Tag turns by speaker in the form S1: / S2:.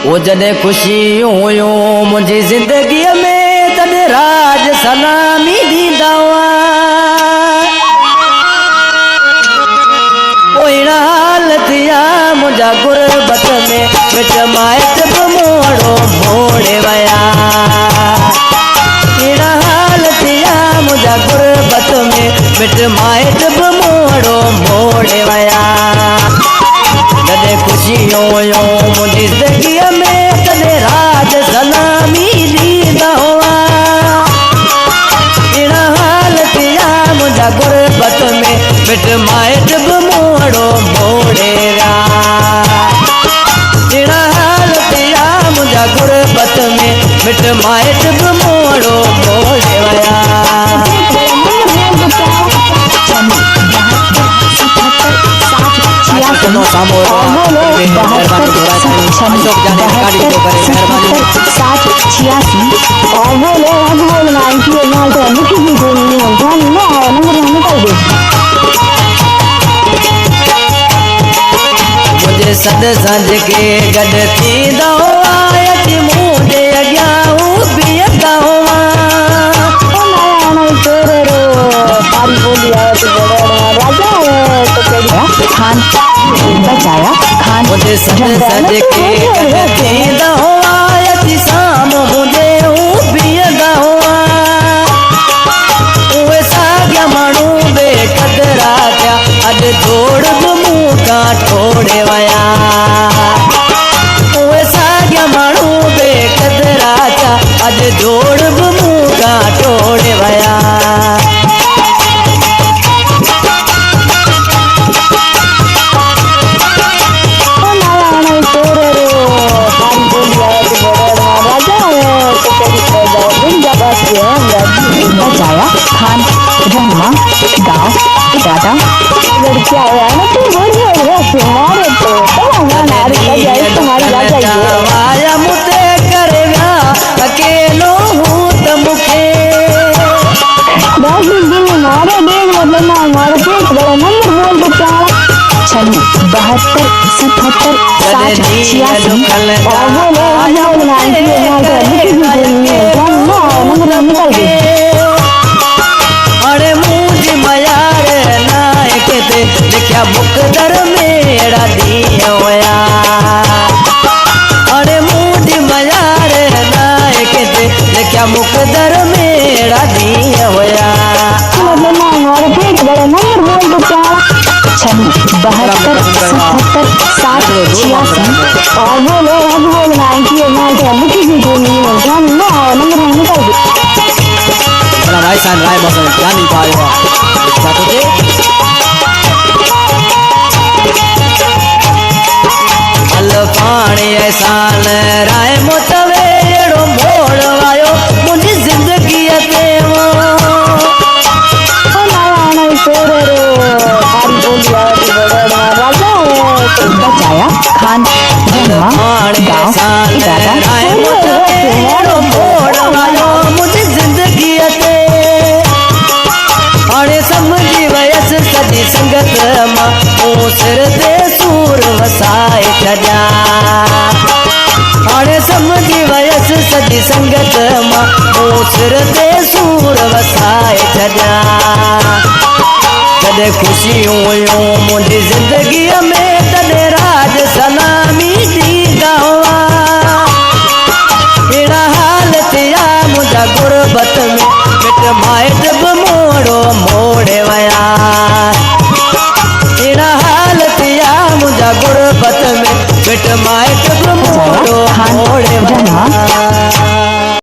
S1: वो जॾहिं ख़ुशी हुयूं मुंहिंजी ज़िंदगीअ में तॾहिं राज सलामी ॾींदा हुआ। अहिड़ा हाल थिया मुंहिंजा गुरबत में मिट माइट बि मोड़ो मोड़े विया। अहिड़ा हाल थिया मुंहिंजा गुरबत में मिट माइट बि मोड़ो मोड़े विया। जॾहिं ख़ुशियूं हुयूं मुंहिंजी ज़िंदगीअ में तॾहिं राज सलामी ॾींदा हुआ। अहिड़ा हाल थिया मुंहिंजा गुरबत में मिट माइट बि मोड़ो मोड़े विया। अहिड़ा हाल थिया मुंहिंजा गुरबत में मिट माइट बि मोड़ो मोड़े विया। मुझे सद संज के गड थींदा हुआ यति मुंहिंजे अॻियां हू बीहंदा हुआ। खान बचाया खान मुझे सद संज के गड थींदा हुआ यति साम मुंहिंजे हू बीहंदा हुआ। उहे साॻिया माण्हू बेक़दरा थिया अॼु जोड़ बि मूं खां टोड़े विया। उहे साॻिया माण्हू बेक़दरा थिया अॼु जोड़ बि मूं खां टोड़े विया। बचाया खान रंगमा गाँव दादा लड़किया आया ना तू बढ़िया तुम्हारे तो तुम्हारी आया मुझे करेगा अकेलो हूँ तो मुखे दादी दिल मारे देख मतलब ना हमारे पेट बड़ा नंबर बोल बचा 72 77 60 86 अरे मुझे मयार नायक ते लिखिया मुकदर मेरा दिया होया। अरे मुझे मयार नायक ते लिखिया मुकदर मेरा दिया होया। 72 77 60 86 और वो लोग अब वो 90 लिखी भी नहीं है नंबर निकल गए। भाई सान राय मौसम क्या नहीं पाएगा साथों से अल्फाणी एहसान राय मोतवे एड़ो मोड़ वायो मुंहिंजी ज़िंदगीअ ते वो नारायण तेरे रो हरी बोलिया राजा बचाया खान अल्फाणी एहसान राय मोतवे एड़ो मोड़ वायो मुंहिंजी ज़िंदगीअ ते हाणे समझी वयसि सॼी संगत मां मूं सिर ते सूर वसाए छॾिया। हाणे समझी वयसि सॼी संगत मां मूं सिर ते सूर वसाए छॾिया। जॾहिं ख़ुशियूं हुयूं मुंहिंजी ज़िंदगीअ में तॾहिं राज सलामी ॾींदा हुआ। अहिड़ा हाल थिया मुंहिंजा गुरबत में मिट माइट बि मोड़ो मोड़े विया। अहिड़ा हाल थिया मुंहिंजा गुरबत में मिट माइट बि मोड़ो मोड़े विया।